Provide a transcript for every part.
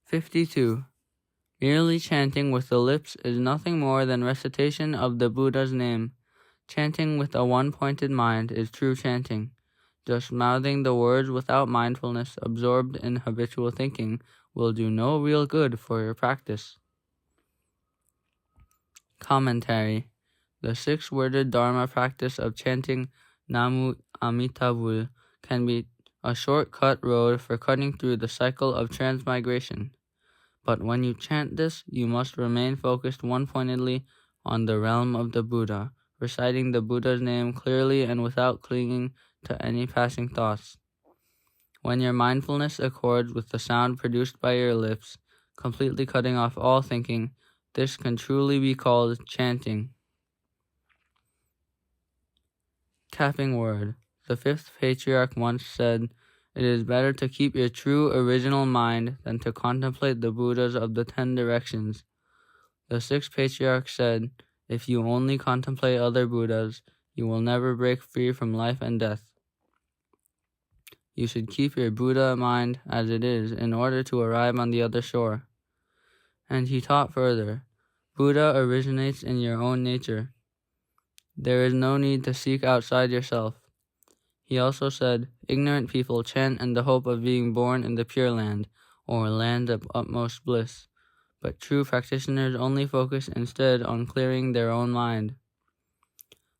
52. Merely chanting with the lips is nothing more than recitation of the Buddha's name. Chanting with a one-pointed mind is true chanting. Just mouthing the words without mindfulness, absorbed in habitual thinking, will do no real good for your practice. Commentary. The six-worded Dharma practice of chanting Namu Amitabha can be a short-cut road for cutting through the cycle of transmigration. But when you chant this, you must remain focused one-pointedly on the realm of the Buddha, reciting the Buddha's name clearly and without clinging to any passing thoughts. When your mindfulness accords with the sound produced by your lips, completely cutting off all thinking, this can truly be called chanting. Capping word. The fifth patriarch once said, "It is better to keep your true original mind than to contemplate the Buddhas of the 10 directions." The sixth patriarch said, "If you only contemplate other Buddhas, you will never break free from life and death. You should keep your Buddha mind as it is in order to arrive on the other shore." And he taught further, Buddha originates in your own nature. There is no need to seek outside yourself. He also said, ignorant people chant in the hope of being born in the Pure Land, or land of utmost bliss, but true practitioners only focus instead on clearing their own mind.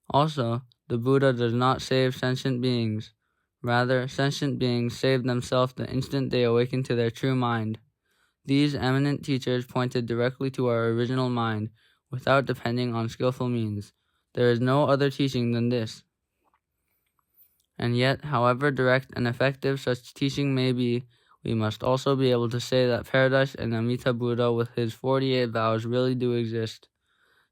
Also, the Buddha does not save sentient beings. Rather, sentient beings save themselves the instant they awaken to their true mind. These eminent teachers pointed directly to our original mind, without depending on skillful means. There is no other teaching than this. And yet, however direct and effective such teaching may be, we must also be able to say that paradise and Amita Buddha with his 48 vows really do exist.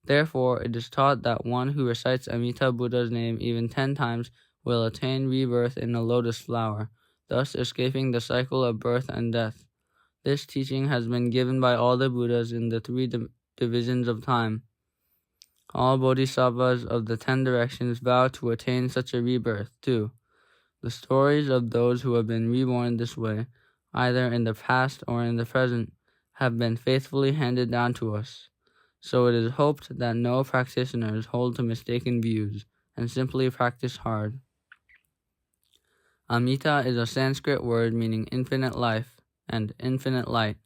Therefore, it is taught that one who recites Amita Buddha's name even 10 times will attain rebirth in a lotus flower, thus escaping the cycle of birth and death. This teaching has been given by all the Buddhas in the 3 divisions of time. All bodhisattvas of the 10 directions vow to attain such a rebirth, too. The stories of those who have been reborn this way, either in the past or in the present, have been faithfully handed down to us. So it is hoped that no practitioners hold to mistaken views and simply practice hard. Amita is a Sanskrit word meaning infinite life and infinite light,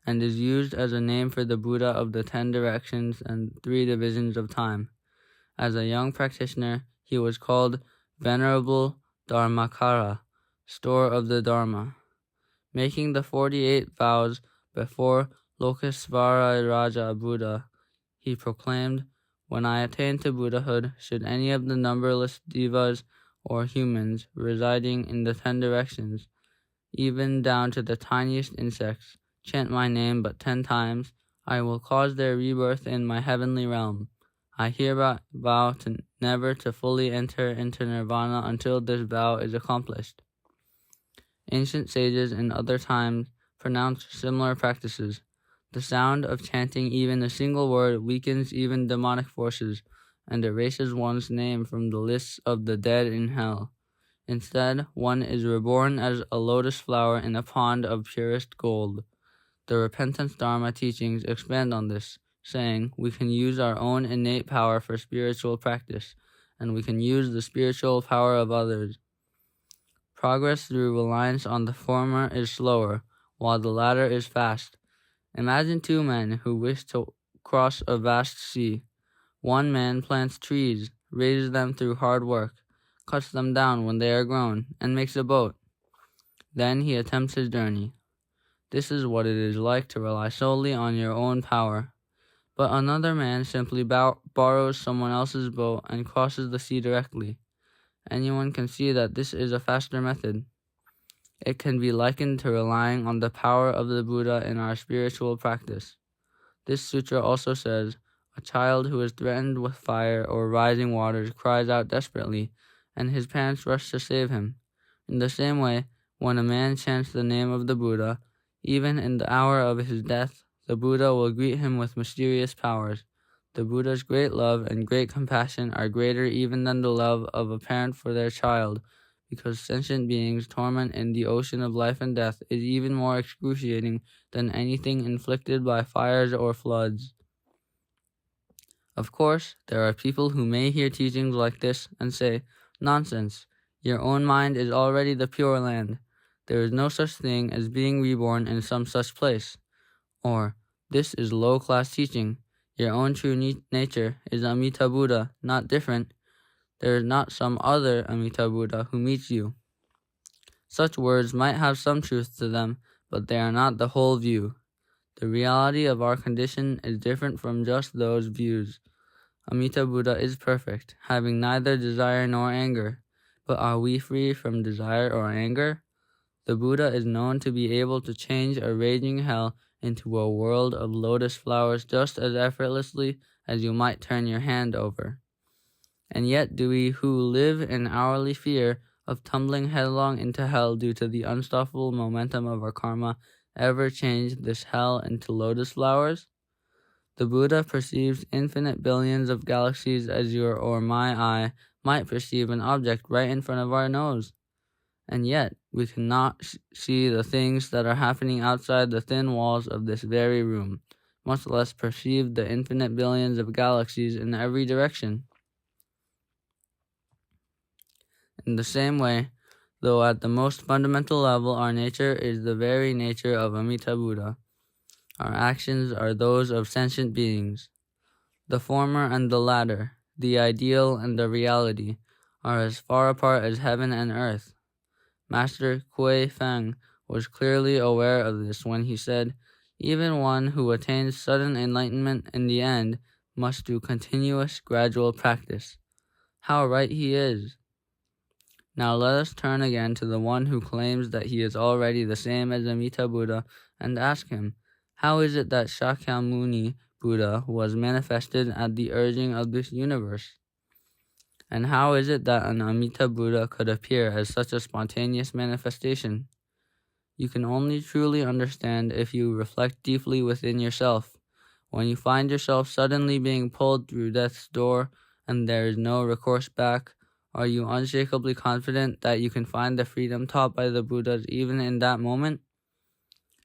and is used as a name for the Buddha of the 10 directions and 3 divisions of time. As a young practitioner, he was called Venerable Dharmakara, store of the Dharma. Making the 48 vows before Lokesvara Raja Buddha, he proclaimed, "When I attain to Buddhahood, should any of the numberless devas or humans residing in the 10 directions, even down to the tiniest insects, chant my name but 10 times, I will cause their rebirth in my heavenly realm. I hereby vow to never to fully enter into nirvana until this vow is accomplished." Ancient sages in other times pronounced similar practices. The sound of chanting even a single word weakens even demonic forces and erases one's name from the lists of the dead in hell. Instead, one is reborn as a lotus flower in a pond of purest gold. The Repentance Dharma teachings expand on this, saying we can use our own innate power for spiritual practice, and we can use the spiritual power of others. Progress through reliance on the former is slower, while the latter is fast. Imagine 2 men who wish to cross a vast sea. One man plants trees, raises them through hard work, cuts them down when they are grown, and makes a boat. Then he attempts his journey. This is what it is like to rely solely on your own power. But another man simply borrows someone else's boat and crosses the sea directly. Anyone can see that this is a faster method. It can be likened to relying on the power of the Buddha in our spiritual practice. This sutra also says, a child who is threatened with fire or rising waters cries out desperately, and his parents rush to save him. In the same way, when a man chants the name of the Buddha, even in the hour of his death, the Buddha will greet him with mysterious powers. The Buddha's great love and great compassion are greater even than the love of a parent for their child, because sentient beings' torment in the ocean of life and death is even more excruciating than anything inflicted by fires or floods. Of course, there are people who may hear teachings like this and say, "Nonsense, your own mind is already the Pure Land. There is no such thing as being reborn in some such place." Or, "This is low-class teaching. Your own true nature is Amita Buddha, not different. There is not some other Amita Buddha who meets you." Such words might have some truth to them, but they are not the whole view. The reality of our condition is different from just those views. Amita Buddha is perfect, having neither desire nor anger. But are we free from desire or anger? The Buddha is known to be able to change a raging hell into a world of lotus flowers just as effortlessly as you might turn your hand over. And yet do we who live in hourly fear of tumbling headlong into hell due to the unstoppable momentum of our karma ever change this hell into lotus flowers? The Buddha perceives infinite billions of galaxies as your or my eye might perceive an object right in front of our nose. And yet we cannot see the things that are happening outside the thin walls of this very room, much less perceive the infinite billions of galaxies in every direction. In the same way, though at the most fundamental level our nature is the very nature of Amita Buddha, our actions are those of sentient beings. The former and the latter, the ideal and the reality, are as far apart as heaven and earth. Master Kuei Feng was clearly aware of this when he said, "Even one who attains sudden enlightenment in the end must do continuous, gradual practice." How right he is! Now let us turn again to the one who claims that he is already the same as Amita Buddha and ask him, how is it that Shakyamuni Buddha was manifested at the urging of this universe? And how is it that an Amita Buddha could appear as such a spontaneous manifestation? You can only truly understand if you reflect deeply within yourself. When you find yourself suddenly being pulled through death's door and there is no recourse back, are you unshakably confident that you can find the freedom taught by the Buddhas even in that moment?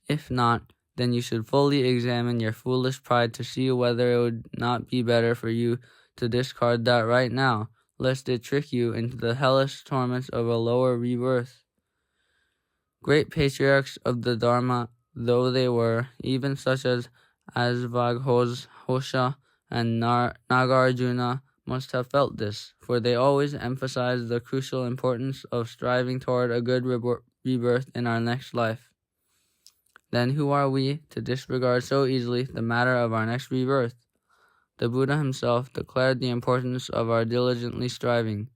If not, then you should fully examine your foolish pride to see whether it would not be better for you to discard that right now, lest it trick you into the hellish torments of a lower rebirth. Great patriarchs of the Dharma, though they were, even such as Asvaghosha and Nagarjuna, must have felt this, for they always emphasized the crucial importance of striving toward a good rebirth in our next life. Then who are we to disregard so easily the matter of our next rebirth? The Buddha himself declared the importance of our diligently striving.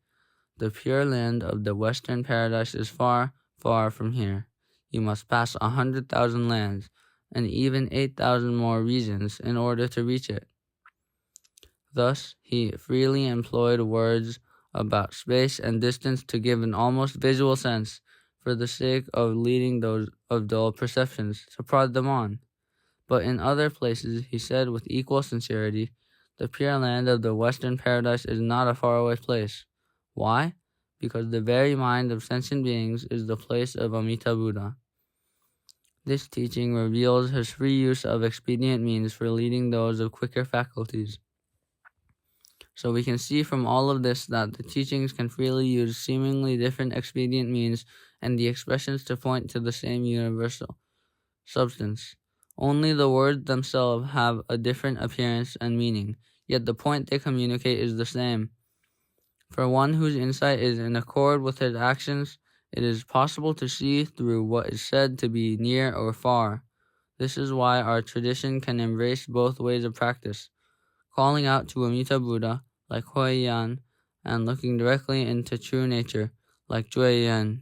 The Pure Land of the Western Paradise is far, far from here. You must pass 100,000 lands, and even 8,000 more regions in order to reach it. Thus, he freely employed words about space and distance to give an almost visual sense, for the sake of leading those of dull perceptions, to prod them on. But in other places, he said with equal sincerity, the Pure Land of the Western Paradise is not a faraway place. Why? Because the very mind of sentient beings is the place of Amita Buddha. This teaching reveals his free use of expedient means for leading those of quicker faculties. So we can see from all of this that the teachings can freely use seemingly different expedient means and the expressions to point to the same universal substance. Only the words themselves have a different appearance and meaning, yet the point they communicate is the same. For one whose insight is in accord with his actions, it is possible to see through what is said to be near or far. This is why our tradition can embrace both ways of practice, calling out to Amita Buddha, like Hyon, and looking directly into true nature, like Jueyan.